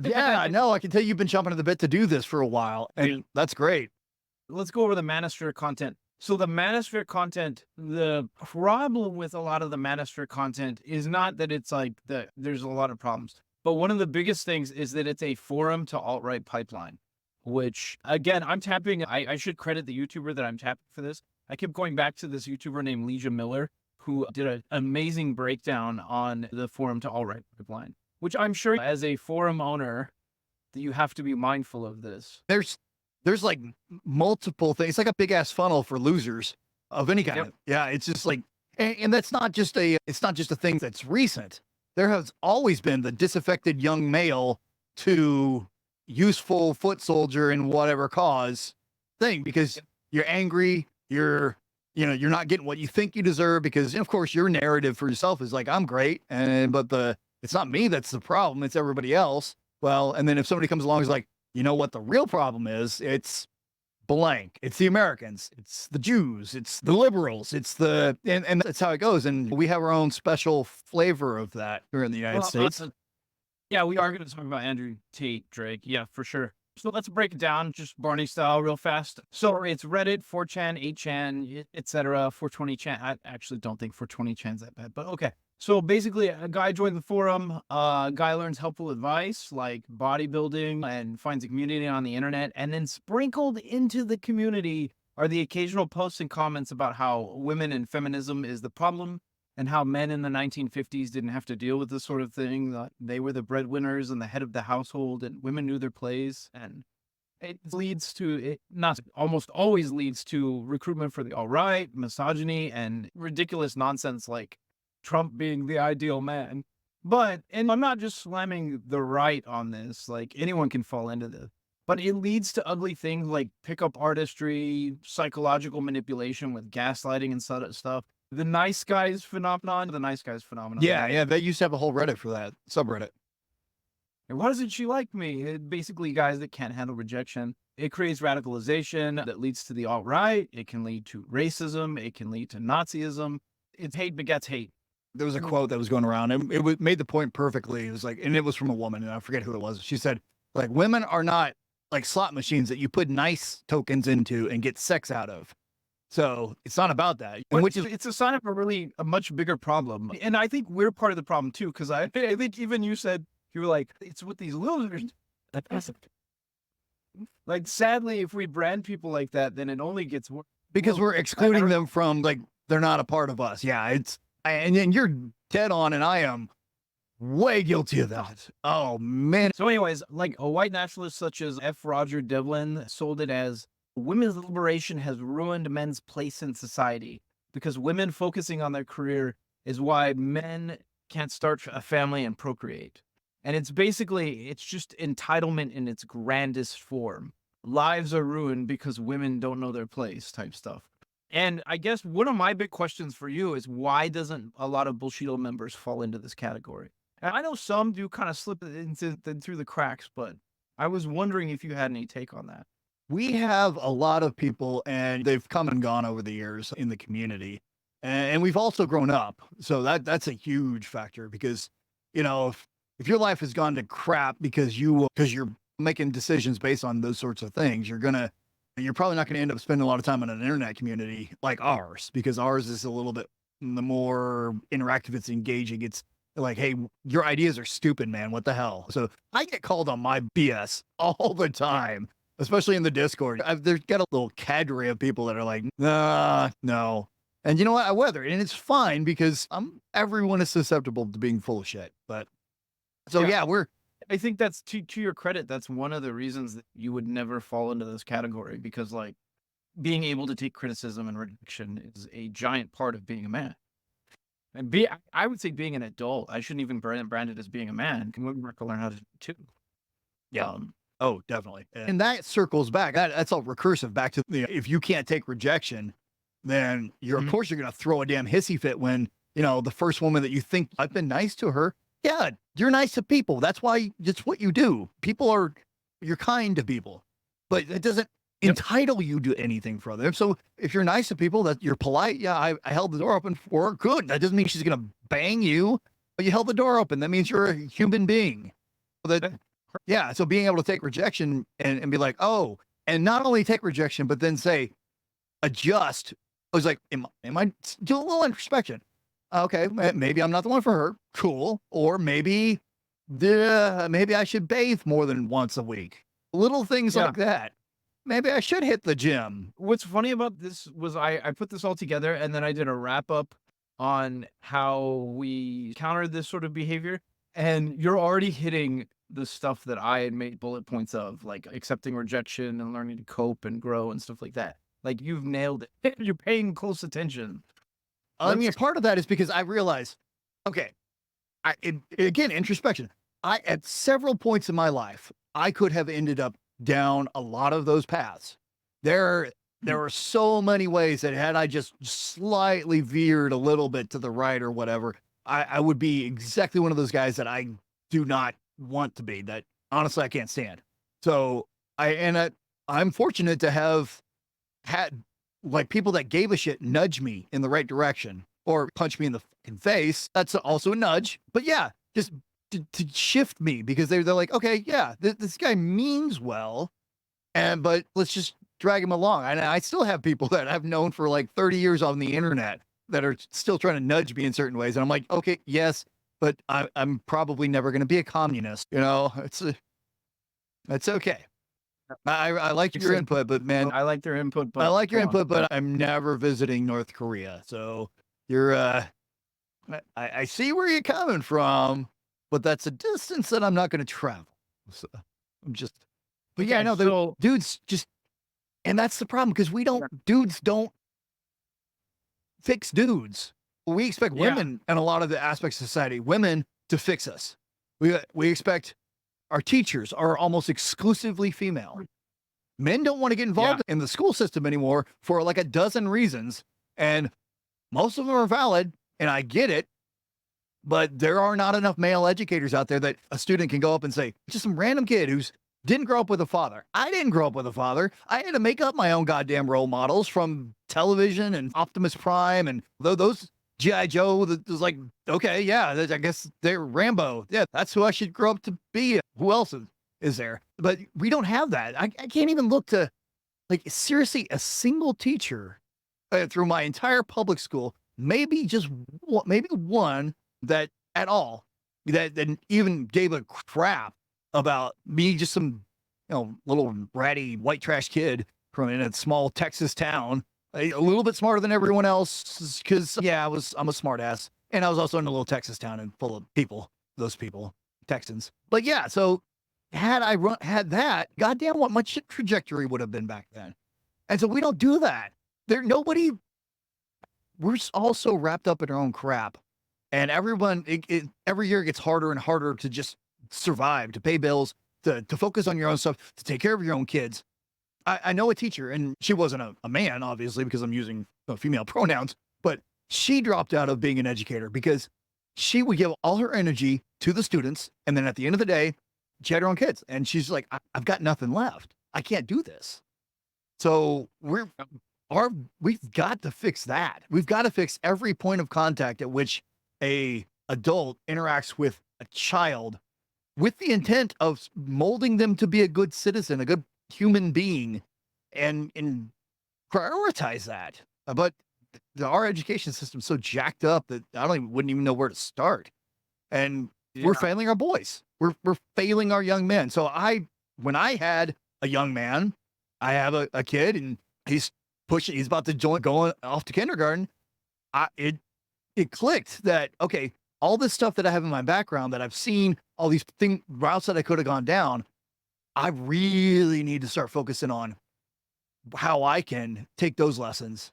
Yeah, no, I can tell you've been chomping at the bit to do this for a while, and that's great. Let's go over the Manosphere content. So the Manosphere content, the problem with a lot of the Manosphere content is not that it's like there's a lot of problems, but one of the biggest things is that it's a forum to alt-right pipeline, which again, I should credit the YouTuber that I'm tapping for this. I kept going back to this YouTuber named Leisha Miller, who did an amazing breakdown on the forum to alt-right pipeline, which I'm sure as a forum owner, that you have to be mindful of this. There's like multiple things. It's like a big ass funnel for losers of any kind. Yep. Yeah, it's just like, and that's not just it's not just a thing that's recent. There has always been the disaffected young male to useful foot soldier in whatever cause thing, because you're angry, you're not getting what you think you deserve, because of course your narrative for yourself is like, I'm great, but it's not me that's the problem, it's everybody else. Well, and then if somebody comes along and is like, you know what the real problem is? It's blank. It's the Americans. It's the Jews. It's the liberals. And that's how it goes. And we have our own special flavor of that here in the United States. Yeah, we are going to talk about Andrew Tate, Drake. Yeah, for sure. So let's break it down, just Barney style, real fast. So it's Reddit, 4chan, 8chan, etc. 420chan. I actually don't think 420chan's that bad, but okay. So basically, a guy joins the forum, a guy learns helpful advice like bodybuilding and finds a community on the internet. And then sprinkled into the community are the occasional posts and comments about how women and feminism is the problem and how men in the 1950s didn't have to deal with this sort of thing. They were the breadwinners and the head of the household, and women knew their place. And almost always leads to recruitment for the alt-right, misogyny, and ridiculous nonsense like Trump being the ideal man. And I'm not just slamming the right on this, like anyone can fall into this, but it leads to ugly things like pickup artistry, psychological manipulation with gaslighting and sort of stuff. The nice guys phenomenon. Yeah. They used to have a whole Reddit for that, subreddit. And why doesn't she like me? Basically, guys that can't handle rejection. It creates radicalization that leads to the alt-right. It can lead to racism. It can lead to Nazism. It's hate begets hate. There was a quote that was going around, and it made the point perfectly. It was like, and it was from a woman, and I forget who it was. She said, like, women are not like slot machines that you put nice tokens into and get sex out of. So it's not about that. And it's a sign of a much bigger problem. And I think we're part of the problem too, because I think even you said, you were like, it's with these losers. Like, sadly, if we brand people like that, then it only gets worse. Because we're excluding them from, like, they're not a part of us. Yeah, and you're dead on, and I am way guilty of that. Oh, man. So anyways, like a white nationalist such as F. Roger Devlin sold it as, women's liberation has ruined men's place in society because women focusing on their career is why men can't start a family and procreate. And it's just entitlement in its grandest form. Lives are ruined because women don't know their place type stuff. And I guess one of my big questions for you is, why doesn't a lot of Bullshito members fall into this category? And I know some do kind of slip through the cracks, but I was wondering if you had any take on that. We have a lot of people, and they've come and gone over the years in the community, and we've also grown up. So that's a huge factor, because, if your life has gone to crap because you're making decisions based on those sorts of things, you're probably not going to end up spending a lot of time in an internet community like ours, because ours is a little bit the more interactive. It's engaging. It's like, hey, your ideas are stupid, man. What the hell? So I get called on my BS all the time, especially in the Discord. There's got a little cadre of people that are like, no. And you know what? I weather it, and it's fine, because everyone is susceptible to being full of shit. But so yeah, I think that's to your credit. That's one of the reasons that you would never fall into this category, because like being able to take criticism and rejection is a giant part of being a man. And I would say being an adult. I shouldn't even brand it as being a man. Women have to learn how to do it too. Yeah. Oh, definitely. And that circles back. That's all recursive back to if you can't take rejection, then of course you're going to throw a damn hissy fit when, the first woman that you think, I've been nice to her. Yeah, you're nice to people. That's why it's what you do. You're kind to people, but it doesn't entitle you to anything from them. So if you're nice to people, that you're polite. Yeah, I held the door open for her. Good. That doesn't mean she's going to bang you, but you held the door open. That means you're a human being. Yeah. So being able to take rejection and be like, oh, and not only take rejection, but then say, adjust. I was like, am I do a little introspection? Okay, maybe I'm not the one for her. Cool. Or maybe I should bathe more than once a week. Little things Yeah. like that. Maybe I should hit the gym. What's funny about this was I put this all together and then I did a wrap up on how we countered this sort of behavior. And you're already hitting the stuff that I had made bullet points of, like accepting rejection and learning to cope and grow and stuff like that. Like you've nailed it. You're paying close attention. I mean, Let's part of that is because I realized, okay, again, introspection. At several points in my life, I could have ended up down a lot of those paths. There, there were so many ways that had I just slightly veered a little bit to the right or whatever, I would be exactly one of those guys that I do not want to be. That honestly, I can't stand. So I'm fortunate to have had like people that gave a shit nudge me in the right direction or punch me in the fucking face. That's also a nudge. But yeah, just to shift me because they're like, okay, yeah, this guy means well, but let's just drag him along. And I still have people that I've known for like 30 years on the internet that are still trying to nudge me in certain ways. And I'm like, okay, yes, but I'm probably never going to be a communist. You know, it's okay. I like your input, but man, I like their input, but I like your come on. input, but I'm never visiting North Korea. So you're, I see where you're coming from, but that's a distance that I'm not going to travel. So I'm just, but yeah, Okay, no, the so dudes just, and that's the problem because dudes don't fix dudes. We expect yeah, women and a lot of the aspects of society, women to fix us. We expect our teachers are almost exclusively female. Men don't want to get yeah, involved in the school system anymore for like a dozen reasons. And most of them are valid. And I get it. But there are not enough male educators out there that a student can go up and say, just some random kid who's didn't grow up with a father. I didn't grow up with a father. I had to make up my own goddamn role models from television and Optimus Prime and those G.I. Joe that was like, okay, yeah, I guess they're Rambo. Yeah, that's who I should grow up to be. Who else is there? But we don't have that. I can't even look to, like, seriously, a single teacher through my entire public school, maybe just maybe one that at all that even gave a crap about me, just some little ratty white trash kid from in a small Texas town, a little bit smarter than everyone else because yeah, I'm a smart ass, and I was also in a little Texas town and full of those people, Texans. But yeah, so had I had that, goddamn, what my trajectory would have been back then. And so we don't do that. We're all so wrapped up in our own crap. And everyone, every year it gets harder and harder to just survive, to pay bills, to focus on your own stuff, to take care of your own kids. I know a teacher, and she wasn't a man, obviously, because I'm using female pronouns, but she dropped out of being an educator because she would give all her energy to the students. And then at the end of the day, she had her own kids. And she's like, I've got nothing left. I can't do this. So we've got to fix that. We've got to fix every point of contact at which a adult interacts with a child with the intent of molding them to be a good citizen, a good human being, and prioritize that. But our education system's so jacked up that wouldn't even know where to start. And we're failing our boys. We're failing our young men. So when I had a young man, I have a kid, and he's about to going off to kindergarten. It clicked that, okay, all this stuff that I have in my background that I've seen, all these routes that I could have gone down, I really need to start focusing on how I can take those lessons,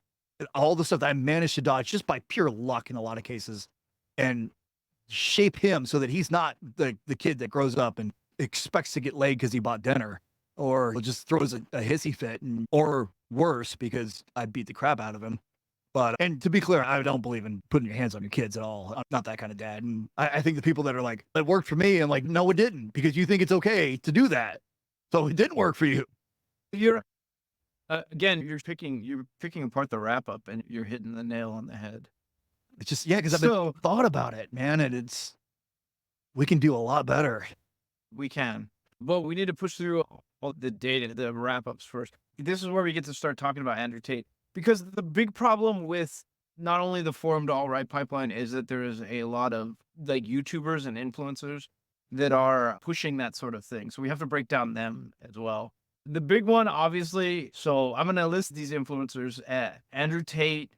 all the stuff that I managed to dodge just by pure luck in a lot of cases, and shape him so that he's not the kid that grows up and expects to get laid because he bought dinner, or just throws a hissy fit, or worse, because I beat the crap out of him. And to be clear, I don't believe in putting your hands on your kids at all. I'm not that kind of dad. And I think the people that are like, it worked for me, I'm like, no, it didn't, because you think it's okay to do that. So it didn't work for you. You're again, you're picking apart the wrap up, and you're hitting the nail on the head. It's just, yeah, because I've been thought about it, man, and we can do a lot better. We can. But we need to push through all the data, the wrap ups first. This is where we get to start talking about Andrew Tate, because the big problem with not only the forum to all right pipeline is that there is a lot of like YouTubers and influencers that are pushing that sort of thing. So we have to break down them as well. The big one, obviously, so I'm going to list these influencers: Andrew Tate,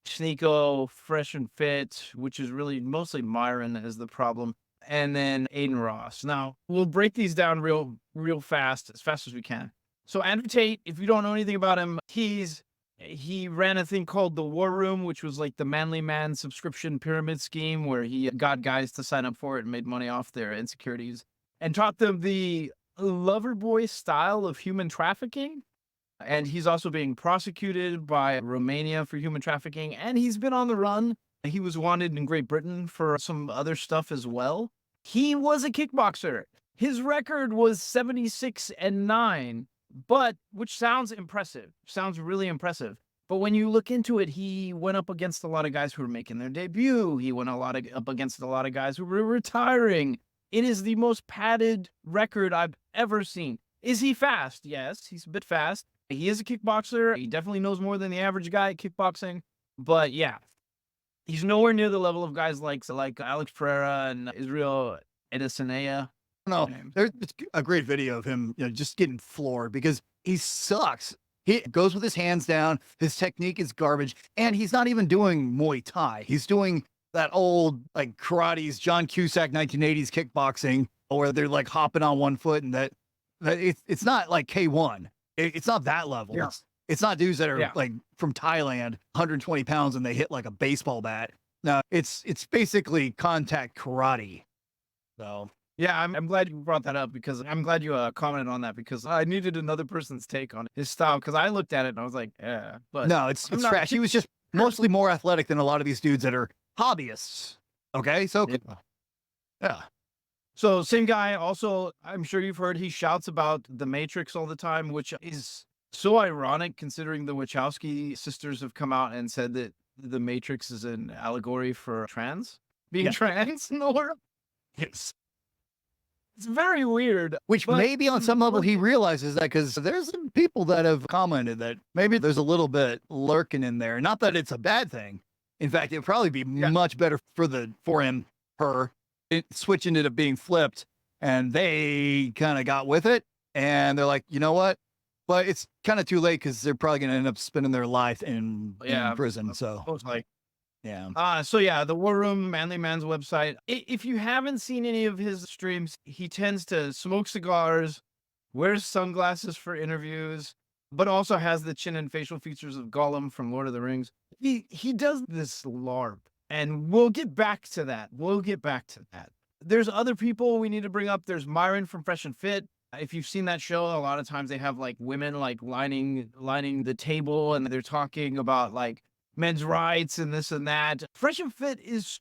Sneeko, Fresh and Fit, which is really mostly Myron is the problem, and then Aiden Ross. Now, we'll break these down real fast as we can. So Andrew Tate, if you don't know anything about him, he ran a thing called the War Room, which was like the Manly Man subscription pyramid scheme where he got guys to sign up for it and made money off their insecurities and taught them the lover boy style of human trafficking. And he's also being prosecuted by Romania for human trafficking, and he's been on the run. He was wanted in Great Britain for some other stuff as well. He was a kickboxer. His record was 76-9, but which sounds impressive, sounds really impressive. But when you look into it, he went up against a lot of guys who were making their debut. He went up against a lot of guys who were retiring. It is the most padded record I've ever seen. Is he fast? Yes, he's a bit fast. He is a kickboxer. He definitely knows more than the average guy at kickboxing. But yeah, he's nowhere near the level of guys like Alex Pereira and Israel Adesanya. No, there's a great video of him, just getting floored because he sucks. He goes with his hands down. His technique is garbage, and he's not even doing Muay Thai. He's doing that old like karate's John Cusack 1980s kickboxing, where they're like hopping on one foot, and that it's not like K1. It's not that level. Yeah. It's not dudes that are like from Thailand, 120 pounds, and they hit like a baseball bat. No, it's basically contact karate. So yeah, I'm glad you brought that up because I'm glad you commented on that because I needed another person's take on his style because I looked at it and I was like, yeah, but no, it's trash. He was just mostly more athletic than a lot of these dudes that are hobbyists. Okay, so yeah. So same guy. Also, I'm sure you've heard he shouts about the Matrix all the time, which is so ironic considering the Wachowski sisters have come out and said that the Matrix is an allegory for being trans in the world. Yes. It's very weird. Which maybe on some level he realizes that because there's some people that have commented that maybe there's a little bit lurking in there. Not that it's a bad thing. In fact, it'd probably be much better for him, switching it to being flipped, and they kind of got with it, and they're like, you know what? But it's kind of too late because they're probably going to end up spending their life in prison. So So yeah, the War Room, Manly Man's website. If you haven't seen any of his streams, he tends to smoke cigars, wears sunglasses for interviews, but also has the chin and facial features of Gollum from Lord of the Rings. He does this LARP, and we'll get back to that. There's other people we need to bring up. There's Myron from Fresh and Fit. If you've seen that show, a lot of times they have like women like lining the table, and they're talking about like men's rights and this and that. Fresh and Fit is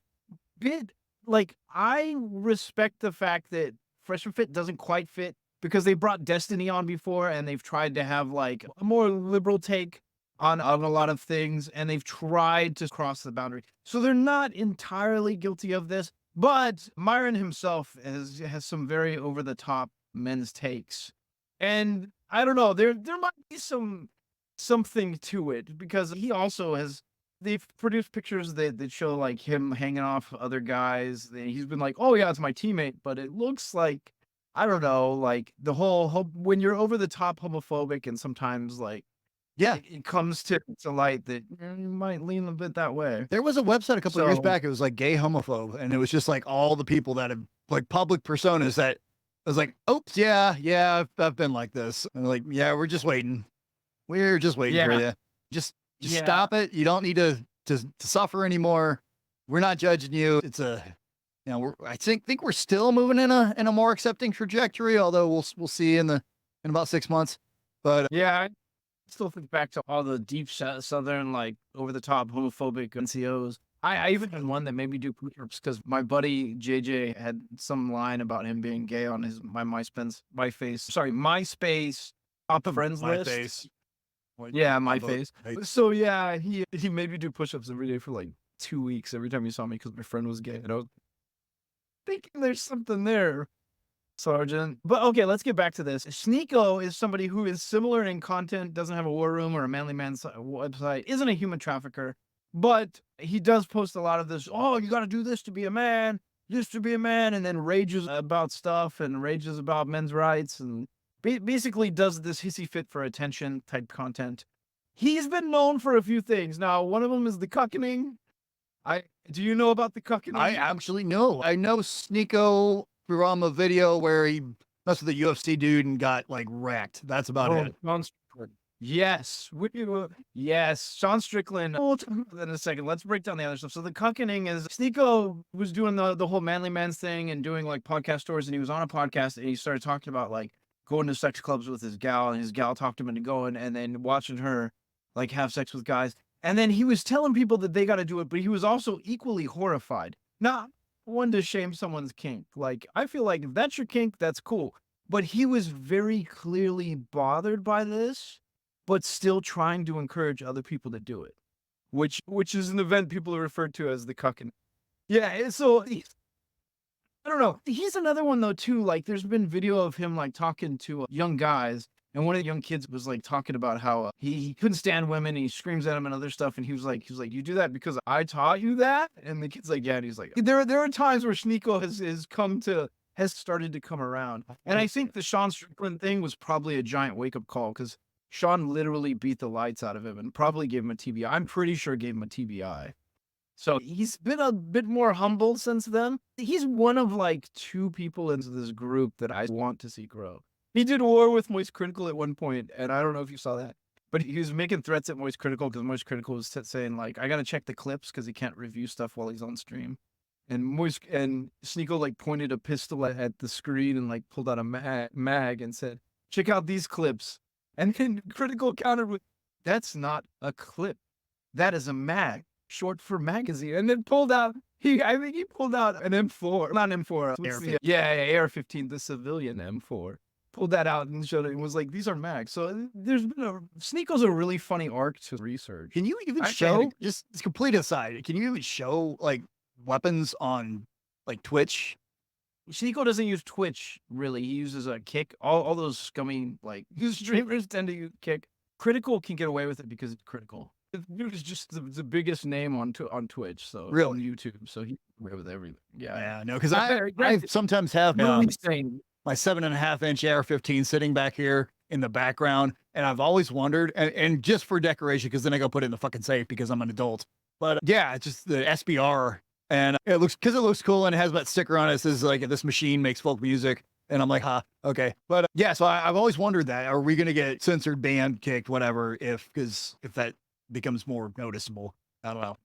bit like, I respect the fact that Fresh and Fit doesn't quite fit because they brought Destiny on before and they've tried to have like a more liberal take on a lot of things, and they've tried to cross the boundary. So they're not entirely guilty of this, but Myron himself has some very over the top men's takes. And I don't know, there might be something to it because he also they've produced pictures that show like him hanging off other guys. He's been like, oh yeah, it's my teammate, but it looks like, I don't know, like the whole when you're over the top homophobic, and sometimes like it comes to light that you might lean a bit that way. There was a website a couple of years back. It was like Gay Homophobe, and it was just like all the people that have like public personas that I was like, oops, I've been like this. And like, yeah, we're just waiting for you. Just stop it. You don't need to suffer anymore. We're not judging you. It's I think we're still moving in a more accepting trajectory, although we'll see in about 6 months. But yeah, I still think back to all the deep southern, like over the top homophobic NCOs. I even had one that made me do push-ups because my buddy JJ had some line about him being gay on my MySpace top of friends list. MySpace. So yeah, he made me do push-ups every day for like 2 weeks every time he saw me because my friend was gay, and I was thinking there's something there. Sergeant. But okay, let's get back to this. Sneeko is somebody who is similar in content, doesn't have a war room or a manly man website, isn't a human trafficker, but he does post a lot of this. Oh, you got to do this to be a man, this to be a man, and then rages about stuff and rages about men's rights and basically does this hissy fit for attention type content. He's been known for a few things. Now, one of them is the cuckening. Do you know about the cuckening? I actually know. I know Sneeko from a video where he messed with a UFC dude and got like wrecked. That's about it. Sean Strickland. Yes. Yes. Sean Strickland. We'll talk about that in a second. Let's break down the other stuff. So the cuckening is Sneeko was doing the whole manly man's thing and doing like podcast tours, and he was on a podcast and he started talking about like going to sex clubs with his gal, and his gal talked him into going and then watching her like have sex with guys. And then he was telling people that they got to do it, but he was also equally horrified. Not one to shame someone's kink. Like, I feel like if that's your kink, that's cool. But he was very clearly bothered by this, but still trying to encourage other people to do it, which is an event people are referred to as the cucking. Yeah, so I don't know. He's another one though too. Like, there's been video of him like talking to young guys, and one of the young kids was like talking about how he couldn't stand women. And he screams at him and other stuff, and he was like, you do that because I taught you that? And the kid's like, yeah. And he's like, there are times where Sneeko has started to come around, and I think the Sean Strickland thing was probably a giant wake up call because Sean literally beat the lights out of him and probably gave him a TBI. I'm pretty sure gave him a TBI. So he's been a bit more humble since then. He's one of like 2 people in this group that I want to see grow. He did war with Moist Critical at one point, and I don't know if you saw that, but he was making threats at Moist Critical because Moist Critical was saying like, I got to check the clips because he can't review stuff while he's on stream. And Sneeko like pointed a pistol at the screen and like pulled out a mag and said, check out these clips. And then Critical countered with, that's not a clip. That is a mag, short for magazine. And then pulled out, I think he pulled out an M4, not M4. AR-15, the civilian M4. Pulled that out and showed it and was like, these are mags. So there's been Sneeko's a really funny arc to research. Can you even show, just complete aside, can you even show like weapons on like Twitch? Sneeko doesn't use Twitch, really. He uses a Kick. All those scummy, like, streamers tend to use Kick. Critical can get away with it because it's Critical. The dude is just the biggest name on Twitch, so really? On YouTube, so he can get away with everything. Yeah, no, because I sometimes have my 7.5-inch AR-15 sitting back here in the background, and I've always wondered, and just for decoration, because then I go put it in the fucking safe because I'm an adult. But yeah, it's just the SBR. And it looks cool, and it has that sticker on it that says like, this machine makes folk music. And I'm like, okay. But yeah, so I've always wondered that. Are we going to get censored, banned, kicked, whatever, if that becomes more noticeable? I don't know.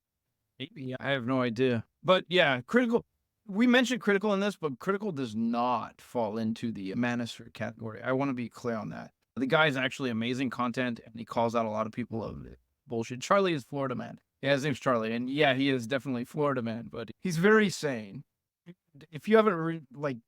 Maybe. I have no idea. But yeah, Critical, we mentioned Critical in this, but Critical does not fall into the Manosphere category. I want to be clear on that. The guy is actually amazing content, and he calls out a lot of people of bullshit. Charlie is Florida man. Yeah, his name's Charlie, and yeah, he is definitely Florida man, but he's very sane. If you haven't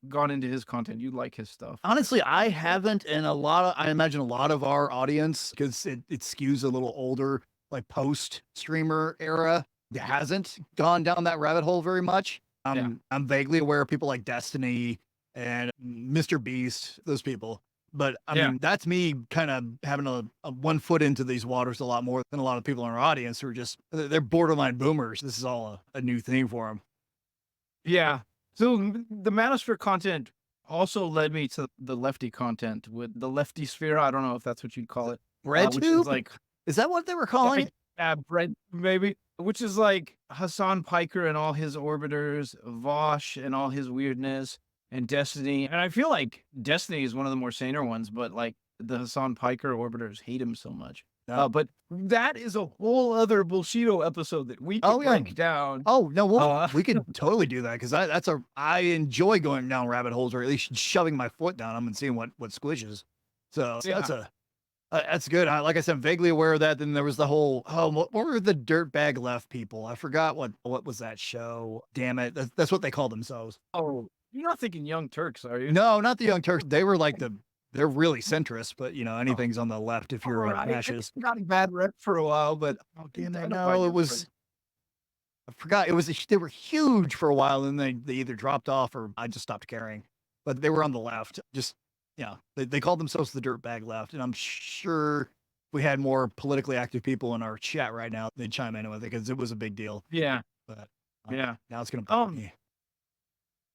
gone into his content, you like his stuff. Honestly, I haven't, and I imagine a lot of our audience, because it skews a little older, like post streamer era, hasn't gone down that rabbit hole very much. I'm vaguely aware of people like Destiny and Mr. Beast, those people. But I mean, that's me kind of having a 1 foot into these waters a lot more than a lot of people in our audience who are they're borderline boomers. This is all a new thing for them. Yeah. So the Manosphere content also led me to the lefty content with the lefty sphere. I don't know if that's what you'd call it. RedTube? Is that what they were calling it? Bread, maybe. Which is like Hassan Piker and all his orbiters, Vosh and all his weirdness, and Destiny. And I feel like Destiny is one of the more saner ones, but like the Hassan Piker orbiters hate him so much. But that is a whole other Bullshito episode that we can break down. Oh, no, we could totally do that, because I enjoy going down rabbit holes, or at least shoving my foot down them and seeing what squishes. So that's good. Like I said, I'm vaguely aware of that. Then there was the whole, what were the dirtbag left people? I forgot what was that show. Damn it. That's what they call themselves. Oh, you're not thinking Young Turks, are you? No, not the Young Turks. They were like they're really centrist, but anything's on the left if you're a fascist. Got a bad rep for a while, but it was. I forgot. They were huge for a while, and they either dropped off or I just stopped caring. but they were on the left. Just, yeah, they called themselves the dirtbag left. And I'm sure if we had more politically active people in our chat right now, they'd chime in with it because it was a big deal. Yeah. But Yeah. now it's going to bug Um, me.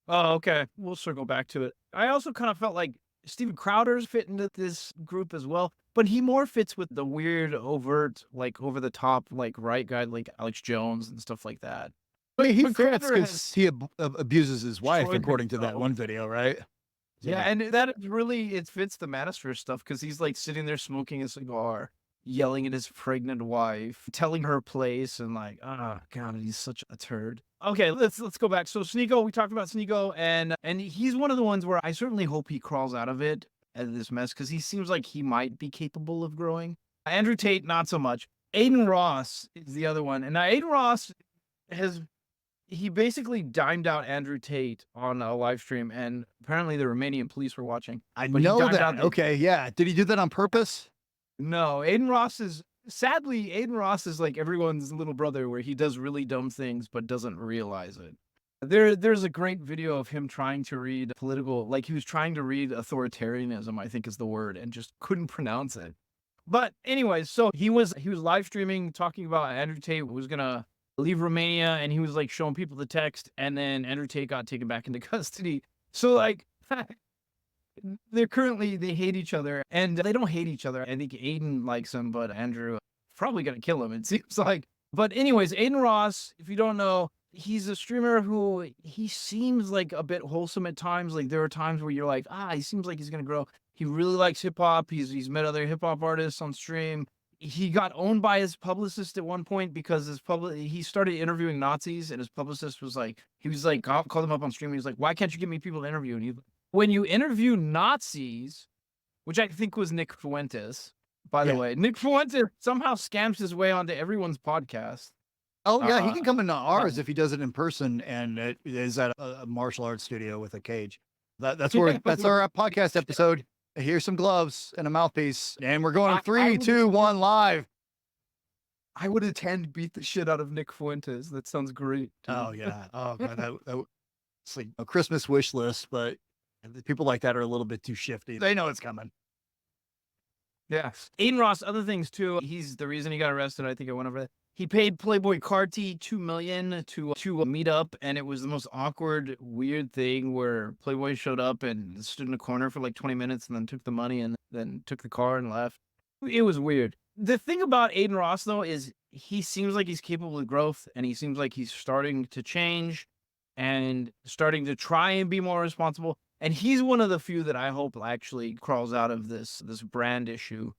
Oh, okay. We'll circle back to it. I also kind of felt like Steven Crowder's fit into this group as well, but he more fits with the weird, overt, like over the top, like right guy, like Alex Jones and stuff like that. I mean, he But fits Crowder has because he abuses his wife, destroyed according to that himself. one video, right? Yeah, and that is really it fits the Manosphere stuff because he's like sitting there smoking a cigar, yelling at his pregnant wife, telling her place, and like, oh god, he's such a turd. Okay, let's go back. So Sneeko, we talked about Sneeko, and he's one of the ones where I certainly hope he crawls out of it of this mess because he seems like he might be capable of growing. Andrew Tate, not so much. Aiden Ross is the other one, and now Aiden Ross has he basically dimed out Andrew Tate on a live stream, and apparently the Romanian police were watching. I But he know dimed that. out Okay, yeah. Did he do that on purpose? No, Aiden Ross is sadly Aiden Ross is like everyone's little brother, where he does really dumb things but doesn't realize it. There's a great video of him trying to read political, like he was trying to read authoritarianism, I think is the word, and just couldn't pronounce it. But anyways, so he was live streaming talking about Andrew Tate was gonna leave Romania, and he was like showing people the text, and then Andrew Tate got taken back into custody. So like they hate each other, and they don't hate each other. I think Aiden likes him, but Andrew probably gonna kill him, it seems like. But anyways, Aiden Ross, if you don't know, he's a streamer who he seems like a bit wholesome at times. Like there are times where you're like, he seems like he's gonna grow. He really likes hip hop. He's met other hip hop artists on stream. He got owned by his publicist at one point because he started interviewing Nazis, and his publicist was like, called him up on stream. He was like, why can't you give me people to interview? And when you interview Nazis, which I think was Nick Fuentes, by the way, Nick Fuentes somehow scams his way onto everyone's podcast. Oh yeah, he can come into ours if he does it in person, and it is at a martial arts studio with a cage. That's where that's our podcast episode. Here's some gloves and a mouthpiece, and we're going 3, 2, 1 live. I would attend, beat the shit out of Nick Fuentes. That sounds great. Dude. Oh yeah. Oh god, it's like a Christmas wish list, but people like that are a little bit too shifty. They know it's coming. Yeah. Aiden Ross, other things too. He's the reason he got arrested. I think I went over that. He paid Playboy Carti $2 million to meet up, and it was the most awkward, weird thing where Playboy showed up and stood in a corner for like 20 minutes and then took the money and then took the car and left. It was weird. The thing about Aiden Ross though is he seems like he's capable of growth, and he seems like he's starting to change and starting to try and be more responsible. And he's one of the few that I hope actually crawls out of this brand issue.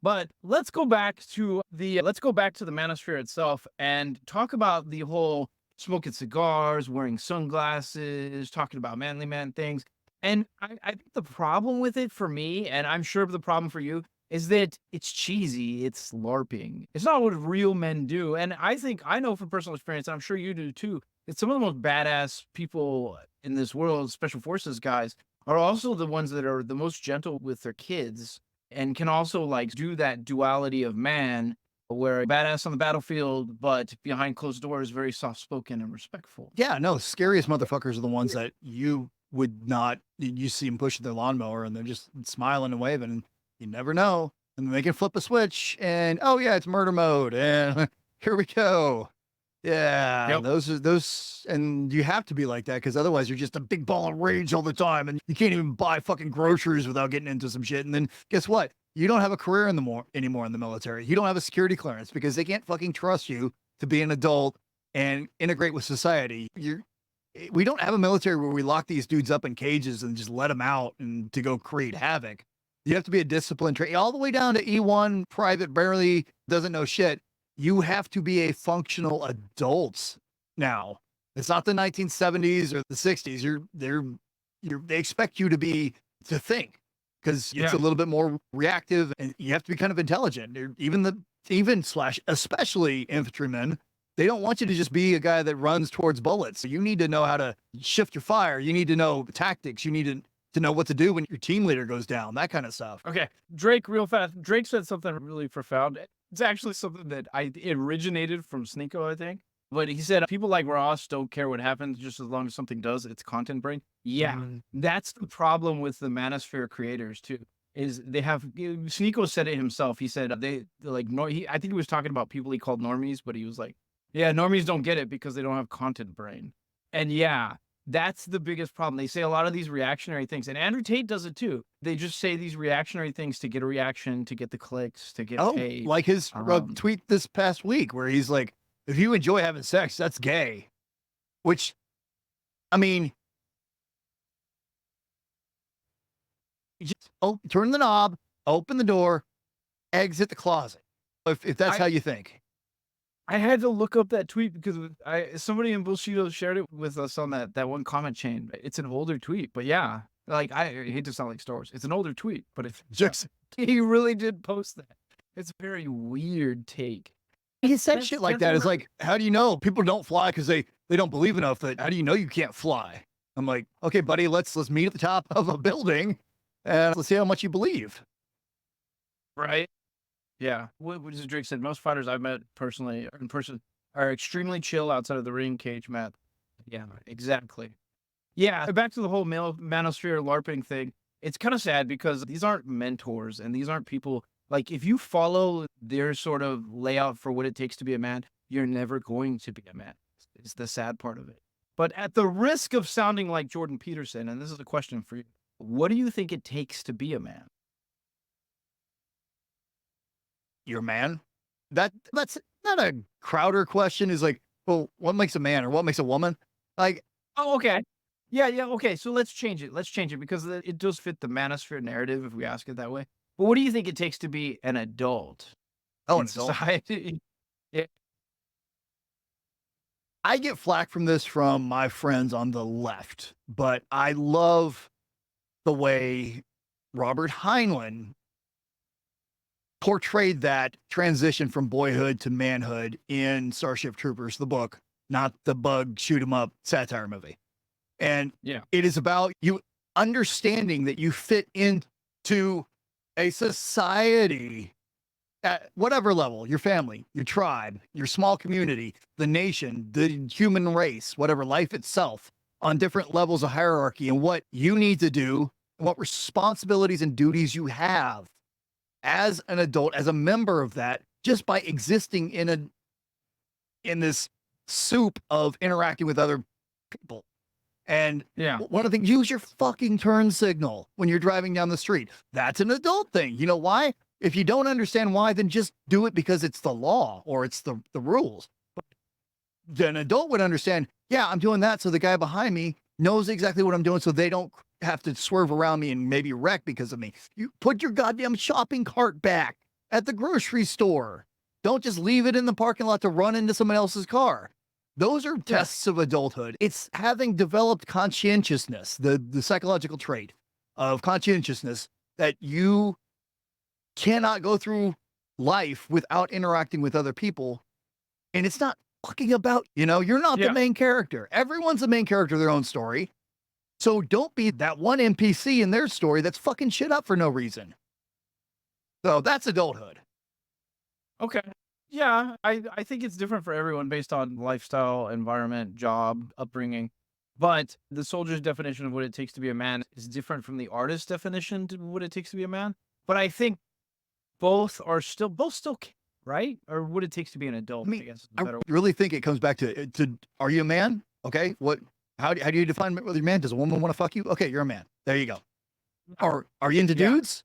But let's go back to the Manosphere itself and talk about the whole smoking cigars, wearing sunglasses, talking about manly man things. And I think the problem with it for me, and I'm sure the problem for you, is that it's cheesy, it's LARPing. It's not what real men do. And I know from personal experience, and I'm sure you do too, that some of the most badass people in this world, special forces guys, are also the ones that are the most gentle with their kids and can also like do that duality of man where badass on the battlefield, but behind closed doors, very soft spoken and respectful. Yeah, no, scariest motherfuckers are the ones that you would not, you see them pushing their lawnmower and they're just smiling and waving, and you never know. And they can flip a switch and, oh yeah, it's murder mode. And here we go. Yeah, Yep. those, and you have to be like that because otherwise you're just a big ball of rage all the time, and you can't even buy fucking groceries without getting into some shit. And then guess what? You don't have a career anymore in the military. You don't have a security clearance because they can't fucking trust you to be an adult and integrate with society. We don't have a military where we lock these dudes up in cages and just let them out and to go create havoc. You have to be a disciplined trainee all the way down to E1 private, barely doesn't know shit. You have to be a functional adult now. It's not the 1970s or the 60s. They expect you to think because it's a little bit more reactive, and you have to be kind of intelligent. Especially infantrymen, they don't want you to just be a guy that runs towards bullets. So you need to know how to shift your fire. You need to know tactics. You need to know what to do when your team leader goes down, that kind of stuff. Okay. Drake, real fast. Drake said something really profound. It's actually something that it originated from Sneeko, I think. But he said people like Ross don't care what happens just as long as something does. It's content brain. Yeah, that's the problem with the Manosphere creators too. Is they have Sneeko said it himself. He said they're like I think he was talking about people he called normies, but he was like, yeah, normies don't get it because they don't have content brain. And yeah, that's the biggest problem. They say a lot of these reactionary things, and Andrew Tate does it too. They just say these reactionary things to get a reaction, to get the clicks, to get Oh, paid. like his tweet this past week where he's like, if you enjoy having sex, that's gay. Which, I mean, you just turn the knob, open the door, exit the closet. If that's how you think. I had to look up that tweet because somebody in Bullshido shared it with us on that one comment chain. It's an older tweet, but yeah, like I hate to sound like Star Wars. It's an older tweet, but it's just he really did post that. It's a very weird take. He said shit like that. It's like, how do you know people don't fly because they don't believe enough? That how do you know you can't fly? I'm like, okay, buddy, let's meet at the top of a building and let's see how much you believe. Right. Yeah. What does Drake said? Most fighters I've met personally or in person are extremely chill outside of the ring cage mat. Yeah, exactly. Yeah. Back to the whole Manosphere LARPing thing. It's kind of sad because these aren't mentors and these aren't people. Like, if you follow their sort of layout for what it takes to be a man, you're never going to be a man. It's the sad part of it. But at the risk of sounding like Jordan Peterson, and this is a question for you, what do you think it takes to be a man? You're a man? That's not a Crowder question. Is like, well, what makes a man or what makes a woman? Like, oh, okay. Yeah, okay. So let's change it. Let's change it because it does fit the Manosphere narrative if we ask it that way. But what do you think it takes to be an adult oh, in society? Yeah. I get flack from this from my friends on the left, but I love the way Robert Heinlein portrayed that transition from boyhood to manhood in Starship Troopers, the book, not the bug shoot 'em up satire movie. And Yeah. it is about you understanding that you fit into a society at whatever level, your family, your tribe, your small community, the nation, the human race, whatever, life itself, on different levels of hierarchy, and what you need to do, and what responsibilities and duties you have as an adult, as a member of that, just by existing in this soup of interacting with other people. And Yeah. one of the things, use your fucking turn signal when you're driving down the street. That's an adult thing. You know why? If you don't understand why, then just do it because it's the law or it's the rules. But an adult would understand, yeah, I'm doing that so the guy behind me knows exactly what I'm doing so they don't have to swerve around me and maybe wreck because of me. You put your goddamn shopping cart back at the grocery store. Don't just leave it in the parking lot to run into someone else's car. Those are tests of adulthood. It's having developed conscientiousness, the psychological trait of conscientiousness that you cannot go through life without interacting with other people. And it's not fucking about, you're not the main character. Everyone's the main character of their own story. So don't be that one NPC in their story that's fucking shit up for no reason. So that's adulthood. Okay. Yeah, I think it's different for everyone based on lifestyle, environment, job, upbringing. But the soldier's definition of what it takes to be a man is different from the artist's definition to what it takes to be a man. But I think both still right? Or what it takes to be an adult, I guess. I really think it comes back to are you a man? Okay. How do you define whether you're a man? Does a woman want to fuck you? Okay, you're a man. There you go. Or are you into dudes?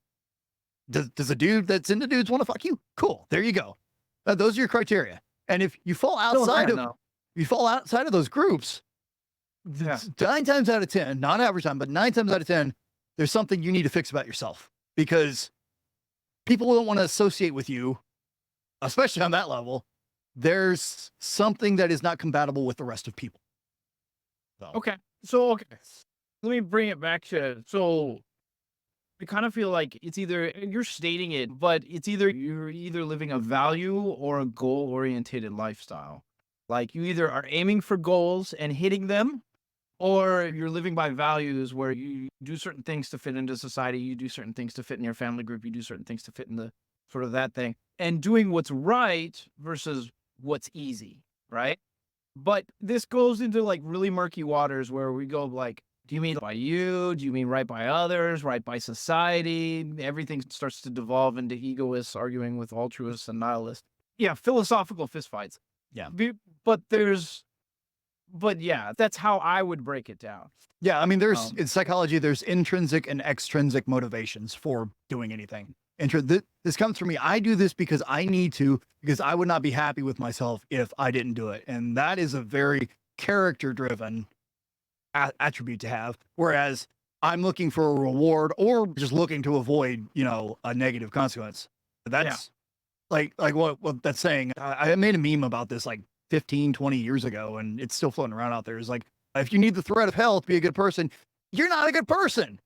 Does a dude that's into dudes want to fuck you? Cool. There you go. Those are your criteria. And if you fall outside of those groups, 9 times out of 10, not average time, but 9 times out of 10, there's something you need to fix about yourself because people don't want to associate with you, especially on that level. There's something that is not compatible with the rest of people. So. Okay. Let me bring it back to, I kind of feel like it's either, you're stating it, but it's either you're either living a value or a goal-orientated lifestyle. Like you either are aiming for goals and hitting them, or you're living by values where you do certain things to fit into society, you do certain things to fit in your family group, you do certain things to fit in the sort of that thing, and doing what's right versus what's easy, right? But this goes into like really murky waters where we go like, do you mean by you? Do you mean right by others? Right by society? Everything starts to devolve into egoists arguing with altruists and nihilists. Yeah, philosophical fistfights. Yeah. But but yeah, that's how I would break it down. Yeah, I mean, Um, in psychology, there's intrinsic and extrinsic motivations for doing anything. This comes from me. I do this because I need to, because I would not be happy with myself if I didn't do it. And that is a very character driven attribute to have. Whereas I'm looking for a reward or just looking to avoid, a negative consequence. That's like what that's saying. I made a meme about this like 15, 20 years ago, and it's still floating around out there. It's like, if you need the threat of hell to be a good person, you're not a good person.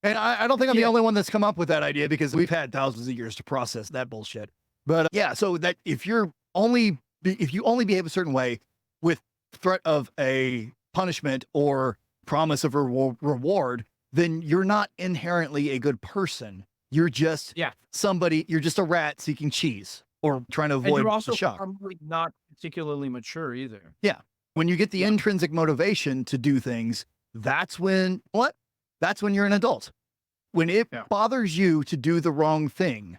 And I don't think I'm the only one that's come up with that idea, because we've had thousands of years to process that bullshit. But yeah, so that if you only behave a certain way with threat of a punishment or promise of a reward, then you're not inherently a good person. You're just you're just a rat seeking cheese or trying to and avoid you're also the shock. probably not particularly mature either. Yeah. When you get the intrinsic motivation to do things, that's when you're an adult. When it bothers you to do the wrong thing,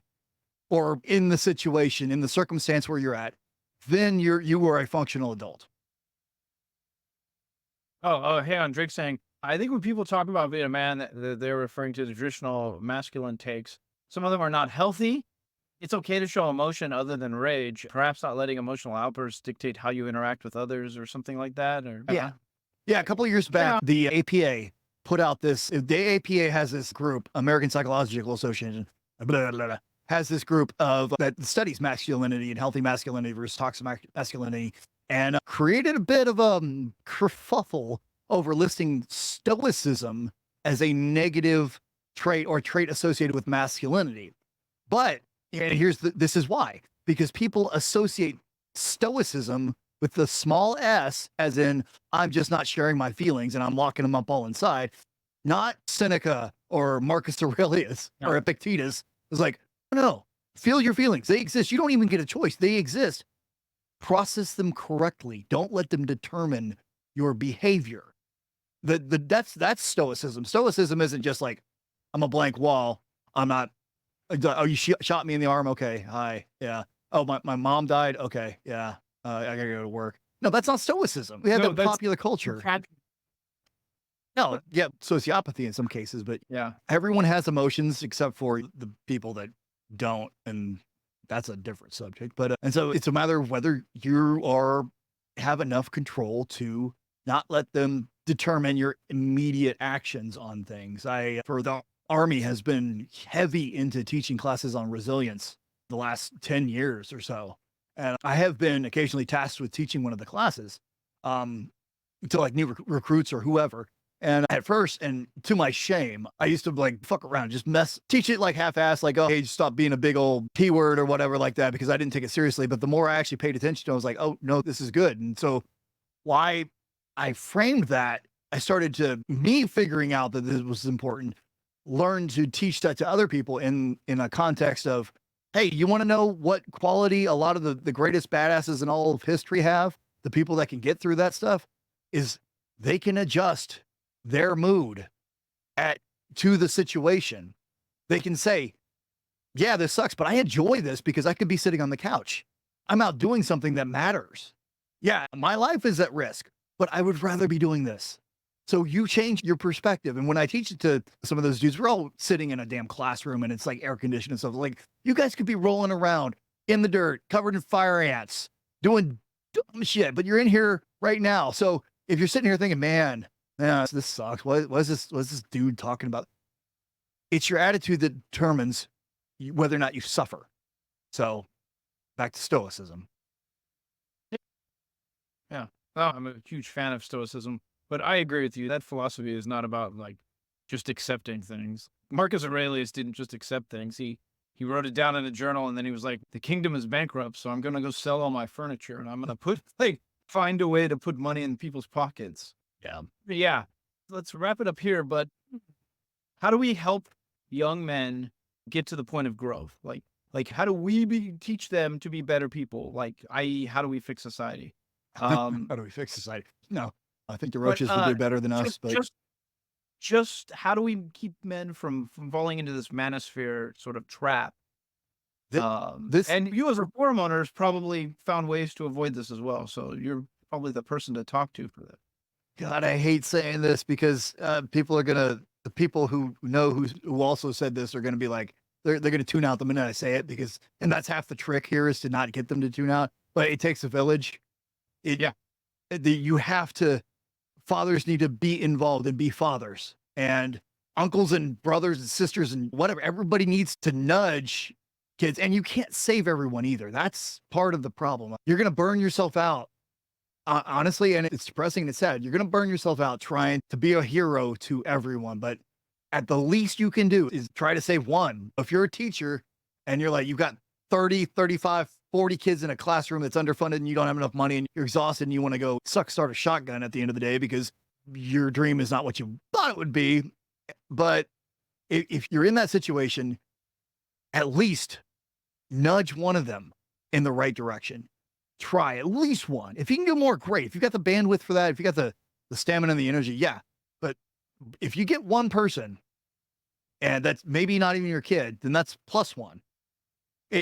or in the situation, in the circumstance where you're at, then you are a functional adult. Hey, on Drake saying, I think when people talk about being a man, they're referring to the traditional masculine takes. Some of them are not healthy. It's okay to show emotion other than rage, perhaps not letting emotional outbursts dictate how you interact with others or something like that. Or Yeah, a couple of years back, the APA put out this. The APA has this group, American Psychological Association, has this group that studies masculinity and healthy masculinity versus toxic masculinity, and created a bit of a kerfuffle over listing stoicism as a negative trait or trait associated with masculinity. But this is why, because people associate stoicism with the small s, as in I'm just not sharing my feelings and I'm locking them up all inside, not Seneca or Marcus Aurelius or Epictetus. It's like, no, feel your feelings. They exist. You don't even get a choice. They exist. Process them correctly. Don't let them determine your behavior. That's stoicism. Stoicism isn't just like, I'm a blank wall. I'm not. Oh, you shot me in the arm. Okay. Hi. Yeah. Oh, my mom died. Okay. Yeah. I gotta go to work. No, that's not stoicism. We have that popular culture. No, yeah, sociopathy in some cases, but everyone has emotions except for the people that don't, and that's a different subject. But and so it's a matter of whether you have enough control to not let them determine your immediate actions on things. For the Army has been heavy into teaching classes on resilience the last 10 years or so. And I have been occasionally tasked with teaching one of the classes to like new recruits or whoever. And at first, and to my shame, I used to like fuck around, just teach it like half-assed, like, oh, hey, just stop being a big old P word or whatever like that, because I didn't take it seriously. But the more I actually paid attention to it, I was like, oh, no, this is good. And so why I framed that, I started me figuring out that this was important, learn to teach that to other people in a context of, hey, you want to know what quality a lot of the greatest badasses in all of history have? The people that can get through that stuff is they can adjust their mood to the situation. They can say, yeah, this sucks, but I enjoy this because I could be sitting on the couch. I'm out doing something that matters. Yeah, my life is at risk, but I would rather be doing this. So you change your perspective. And when I teach it to some of those dudes, we're all sitting in a damn classroom and it's like air conditioned and stuff. Like, you guys could be rolling around in the dirt, covered in fire ants, doing dumb shit, but you're in here right now. So if you're sitting here thinking, man, this sucks. What is this dude talking about? It's your attitude that determines whether or not you suffer. So back to stoicism. Yeah. Oh, I'm a huge fan of stoicism, but I agree with you. That philosophy is not about like just accepting things. Marcus Aurelius didn't just accept things. He wrote it down in a journal, and then he was like, the kingdom is bankrupt, so I'm going to go sell all my furniture, and I'm going to find a way to put money in people's pockets. Yeah. Let's wrap it up here, but how do we help young men get to the point of growth? Like how do we teach them to be better people? Like, i.e., how do we fix society? Um, How do we fix society? No, I think the but roaches would do better than us, just but just just how do we keep men from falling into this manosphere sort of trap? th- this, And you as reform owners probably found ways to avoid this as well. So you're probably the person to talk to for that. God, I hate saying this because people are gonna, the people who know who also said this are gonna be like, they're gonna tune out the minute I say it because, and that's half the trick here is to not get them to tune out. But it takes a village. It, Yeah. you have to, fathers need to be involved and be fathers, and uncles and brothers and sisters and whatever. Everybody needs to nudge kids, and you can't save everyone either. That's part of the problem. You're going to burn yourself out. Honestly, and it's depressing and it's sad. You're going to burn yourself out trying to be a hero to everyone, but at the least you can do is try to save one. If you're a teacher and you're like, you've got 30, 35, 40 kids in a classroom that's underfunded and you don't have enough money and you're exhausted and you want to go start a shotgun at the end of the day because your dream is not what you thought it would be. But if you're in that situation, at least nudge one of them in the right direction. Try at least one. If you can do more, great. If you got the bandwidth for that, if you got the stamina and the energy, yeah. But if you get one person and that's maybe not even your kid, then that's plus one.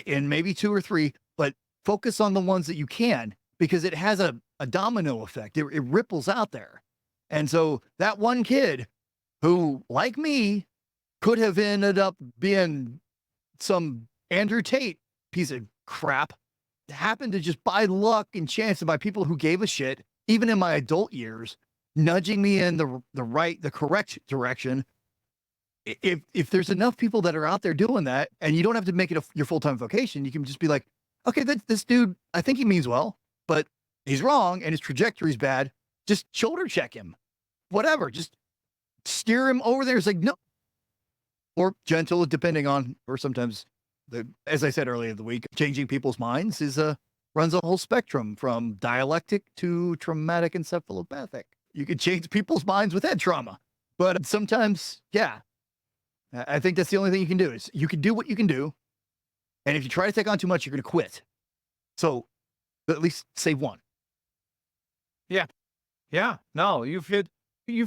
And maybe two or three, but focus on the ones that you can because it has a domino effect. It ripples out there. And so that one kid who, like me, could have ended up being some Andrew Tate piece of crap, happened to just by luck and chance and by people who gave a shit, even in my adult years, nudging me in the correct direction. If there's enough people that are out there doing that, and you don't have to make it your full-time vocation, you can just be like, okay, this dude, I think he means well, but he's wrong and his trajectory's bad. Just shoulder check him, whatever. Just steer him over there. It's like, no, or gentle, depending on, or sometimes as I said earlier in the week, changing people's minds runs a whole spectrum from dialectic to traumatic encephalopathic. You can change people's minds with head trauma, but sometimes, yeah, I think that's the only thing you can do is you can do what you can do. And if you try to take on too much, you're going to quit. So at least save one. Yeah. Yeah. No, you've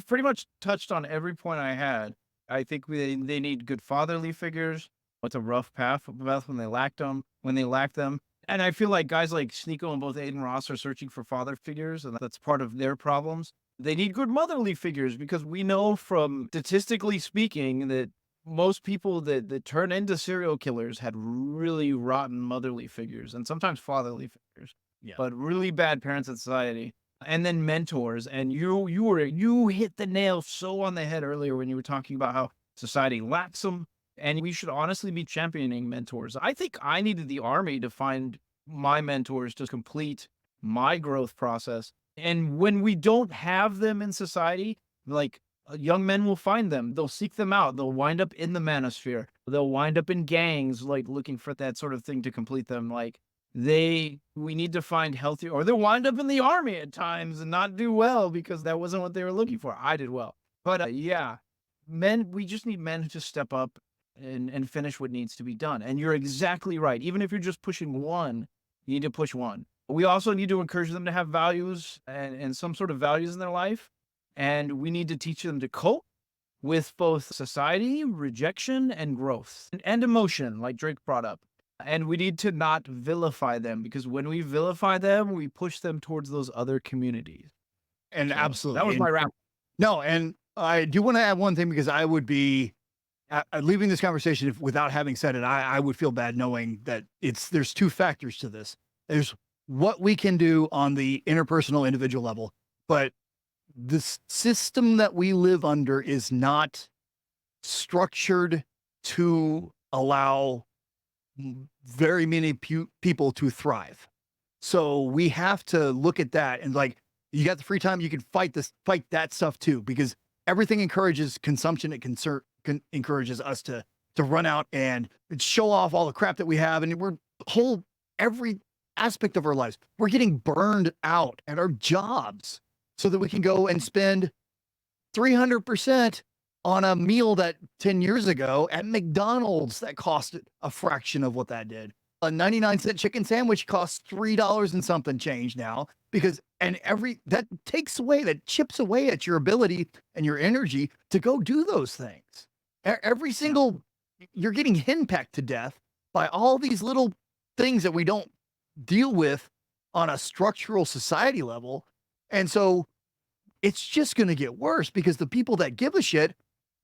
pretty much touched on every point I had. I think they need good fatherly figures. It's a rough path when they lack them. And I feel like guys like Sneeko and both Aiden Ross are searching for father figures, and that's part of their problems. They need good motherly figures because we know from statistically speaking that most people that turn into serial killers had really rotten motherly figures and sometimes fatherly figures, Yeah. but really bad parents in society. And then mentors. And you hit the nail so on the head earlier when you were talking about how society lacks them. And we should honestly be championing mentors. I think I needed the army to find my mentors to complete my growth process. And when we don't have them in society, like young men will find them. They'll seek them out. They'll wind up in the manosphere. They'll wind up in gangs, like looking for that sort of thing to complete them. Like we need to find healthy, or they'll wind up in the army at times and not do well because that wasn't what they were looking for. I did well. But yeah, we just need men to step up and finish what needs to be done. And you're exactly right. Even if you're just pushing one, you need to push one. We also need to encourage them to have values and some sort of values in their life. And we need to teach them to cope with both society, rejection, and growth and emotion, like Drake brought up. And we need to not vilify them because when we vilify them, we push them towards those other communities. And So, absolutely. that was my wrap. No, and I do want to add one thing because I would be leaving this conversation without having said it. I would feel bad knowing that there's two factors to this. There's what we can do on the interpersonal individual level, but the system that we live under is not structured to allow very many people to thrive. So we have to look at that and like, you got the free time, you can fight that stuff too, because everything encourages consumption. It encourages us to run out and show off all the crap that we have. And every aspect of our lives, we're getting burned out at our jobs so that we can go and spend 300% on a meal that 10 years ago at McDonald's that cost a fraction of what that did. A 99-cent chicken sandwich costs $3 and something change now because that chips away at your ability and your energy to go do those things. Every single you're getting henpecked to death by all these little things that we don't deal with on a structural society level. And so it's just going to get worse because the people that give a shit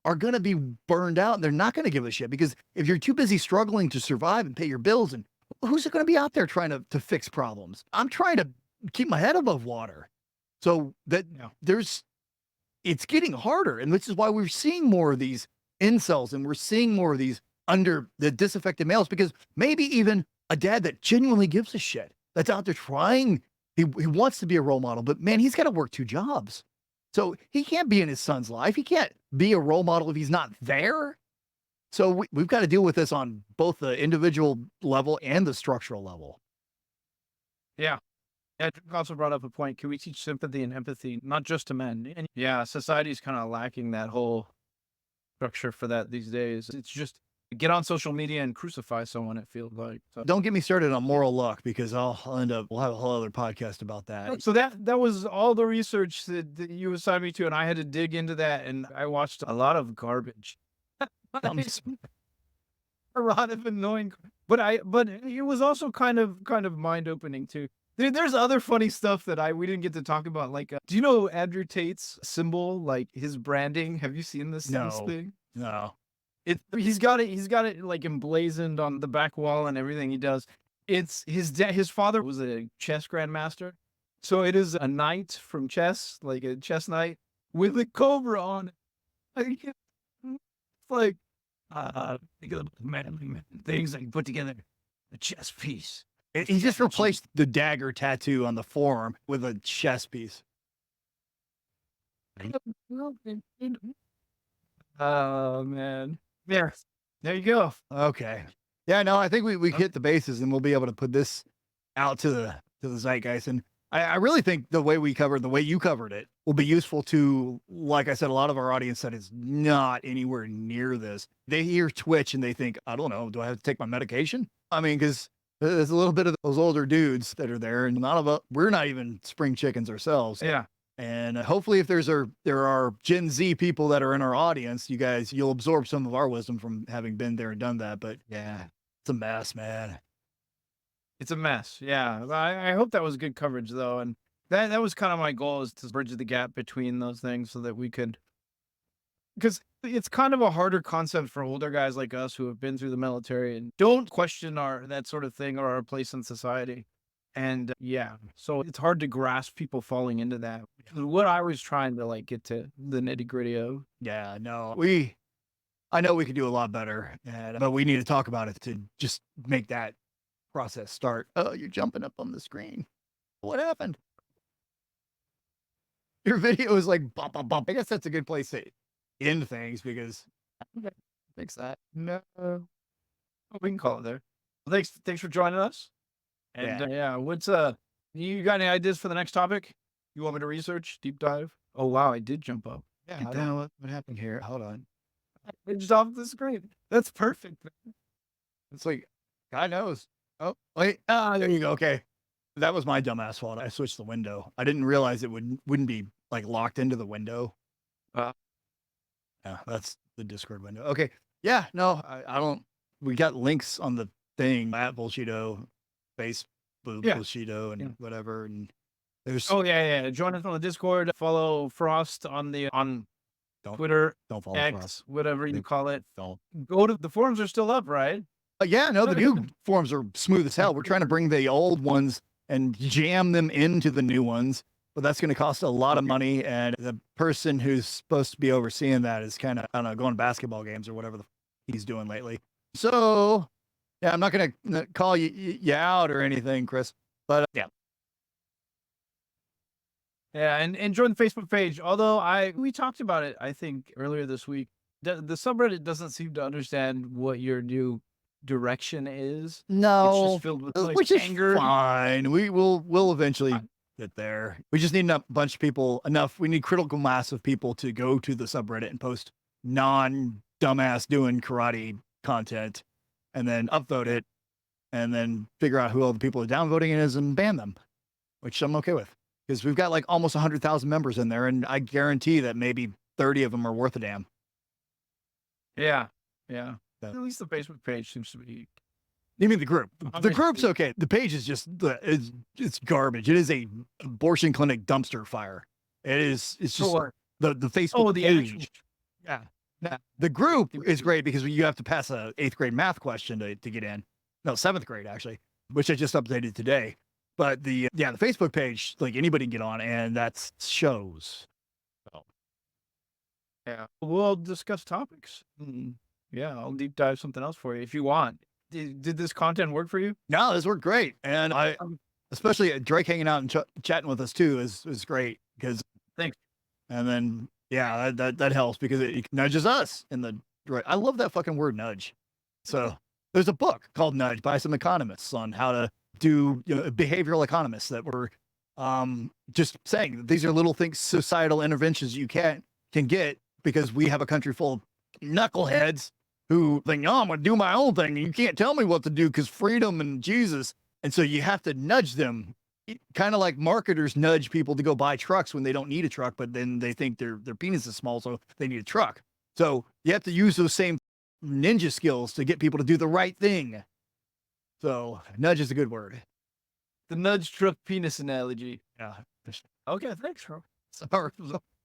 are going to be burned out and they're not going to give a shit because if you're too busy struggling to survive and pay your bills, and who's going to be out there trying to fix problems? I'm trying to keep my head above water. So that it's getting harder. And this is why we're seeing more of these incels and we're seeing more of these under the disaffected males, because maybe even a dad that genuinely gives a shit that's out there trying, he wants to be a role model, but man, he's got to work 2 jobs. So he can't be in his son's life. He can't be a role model if he's not there. So we've got to deal with this on both the individual level and the structural level. Yeah. Drake also brought up a point. Can we teach sympathy and empathy, not just to men? And yeah, society's kind of lacking that whole structure for that these days. It's just get on social media and crucify someone, it feels like. So. Don't get me started on moral luck because we'll have a whole other podcast about that. So that was all the research that you assigned me to, and I had to dig into that, and I watched a lot of garbage. A lot of annoying, but it was also kind of mind opening too. There's other funny stuff that we didn't get to talk about. Like, do you know Andrew Tate's symbol, like his branding? Have you seen this thing? No. He's got it like emblazoned on the back wall and everything he does. It's his father was a chess grandmaster. So it is a knight from chess, like a chess knight with a cobra on it. It's like, think of the manly things I can put together a chess piece. He just replaced the dagger tattoo on the forearm with a chess piece. Oh man. There you go. Okay. Yeah, no, I think we hit the bases and we'll be able to put this out to the zeitgeist. And I really think the way you covered it will be useful to, like I said, a lot of our audience that is not anywhere near this. They hear Twitch and they think, I don't know, do I have to take my medication? I mean, because there's a little bit of those older dudes that are there, and we're not even spring chickens ourselves. Yeah. And hopefully if there are Gen Z people that are in our audience, you'll absorb some of our wisdom from having been there and done that. But yeah, it's a mess, man. It's a mess. Yeah. I hope that was good coverage though. And that was kind of my goal, is to bridge the gap between those things so that we could, because it's kind of a harder concept for older guys like us who have been through the military and don't question that sort of thing or our place in society. And so it's hard to grasp people falling into that, which is what I was trying to like get to the nitty gritty of. Yeah, no, I know we could do a lot better, but we need to talk about it to just make that process start. Oh, you're jumping up on the screen. What happened? Your video is like bump, bump, bump. I guess that's a good place to end things because Fix that. No, we can call it there. Well, thanks for joining us. And what's you got any ideas for the next topic? You want me to research, deep dive? Oh wow, I did jump up. Yeah, I don't know what happened here. Hold on. It's off the screen. That's perfect. It's like, God knows. Oh, wait. There you go. Okay. That was my dumbass fault. I switched the window. I didn't realize it wouldn't be like locked into the window. Yeah, that's the Discord window. Okay. Yeah, no, I don't. We got links on the thing at Bullshito, Facebook Bullshito, and whatever. And there's join us on the Discord. Follow Phrost on Twitter, don't follow X, Phrost. whatever you call it. Don't go to the forums are still up, right? Yeah, no, the new forums are smooth as hell. We're trying to bring the old ones and jam them into the new ones, but that's going to cost a lot of money. And the person who's supposed to be overseeing that is kind of, I don't know, going to basketball games or whatever he's doing lately. So yeah, I'm not going to call you out or anything, Chris, but yeah. Yeah, and join the Facebook page. Although we talked about it, I think earlier this week. The subreddit doesn't seem to understand what your new direction is. No, it's just filled with like, which anger. Is fine. We'll eventually get there. We just need a bunch of people. We need critical mass of people to go to the subreddit and post non-dumbass doing karate content, and then upvote it. and then figure out who all the people are downvoting is and ban them, which I'm okay with because we've got like almost 100,000 members in there, and I guarantee that maybe 30 of them are worth a damn. Yeah. Yeah. Yeah. At least the Facebook page seems to be. You mean the group? The Obviously. group's okay. The page is just it's garbage. It is a abortion clinic dumpster fire. It's just the Facebook the page. actual. Yeah. Now, the group is great because you have to pass a 8th grade math question to get in. No, 7th grade actually, which I just updated today. But the Facebook page, like anybody can get on, and that's shows. So. Yeah. We'll discuss topics. Yeah, I'll deep dive something else for you if you want. Did this content work for you? No, this worked great, and I especially Drake hanging out and chatting with us too is great because. Thanks. And then that helps because it nudges us in the right. I love that fucking word nudge. So there's a book called Nudge by some economists on how to do behavioral economists that were just saying that these are little things, societal interventions you can get because we have a country full of knuckleheads who think, oh, I'm going to do my own thing. And you can't tell me what to do because freedom and Jesus. And so you have to nudge them, kind of like marketers nudge people to go buy trucks when they don't need a truck, but then they think their penis is small, so they need a truck. So you have to use those same ninja skills to get people to do the right thing. So nudge is a good word. The nudge truck penis analogy. Yeah. Okay, thanks, bro. So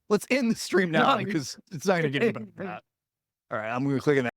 let's end the stream now because it's not going to get any better than that. All right, I'm going to click on that.